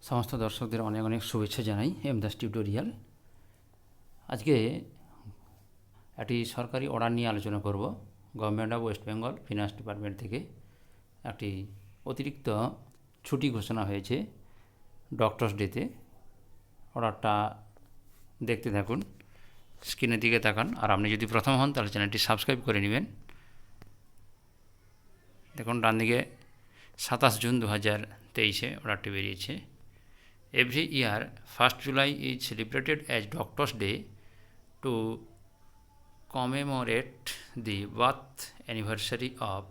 সমস্ত দর্শকদের অনেক অনেক শুভেচ্ছা জানাই এমদাস টিউটোরিয়াল। আজকে একটি সরকারি অর্ডার নিয়ে আলোচনা করব। Government of West Bengal finance department থেকে একটি অতিরিক্ত ছুটি ঘোষণা হয়েছে ডক্টরস ডেতে। অর্ডারটা দেখতে থাকুন, স্ক্রিনের দিকে তাকান, আর আপনি যদি প্রথম হন তাহলে চ্যানেলটি সাবস্ক্রাইব করে নেবেন। দেখুন ডান দিকে 27 জুন 2023 অর্ডারটি বেরিয়েছে। Every year, 1st July is celebrated as Doctor's Day to commemorate the birth anniversary of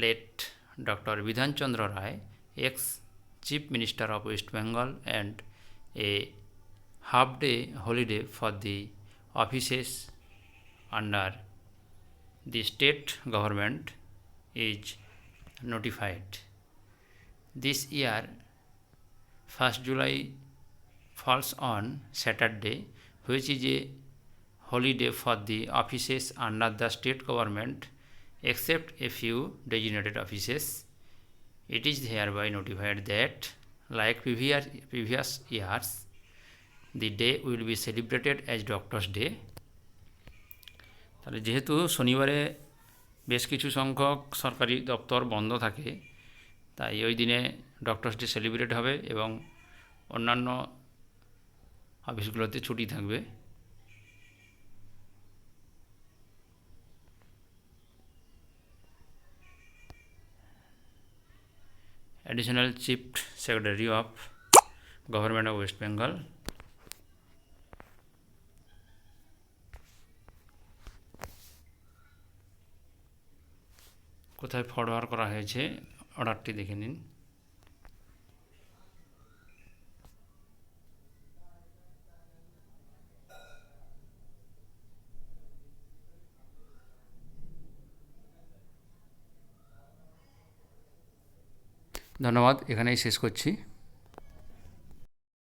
late Dr. Bidhan Chandra Rai, ex-Chief Minister of West Bengal, and a half-day holiday for the offices under the state government is notified. This year, 1st July falls on Saturday, which is a holiday for the offices under the state government except a few designated offices. It is hereby notified that, like previous years, the day will be celebrated as Doctor's Day. তাহলে যেহেতু শনিবারে বেশ কিছু সংখ্যক সরকারি দপ্তর বন্ধ থাকে, তাই ওই দিনে ডক্টরস ডে সেলিব্রেট হবে এবং অন্যান্য অফিসগুলোতে ছুটি থাকবে। Additional chief secretary of government of West Bengal. কোথায় ফরওয়ার্ড করা হয়েছে অর্ডারটি দেখে নিন। ধন্যবাদ, এখানেই শেষ করছি।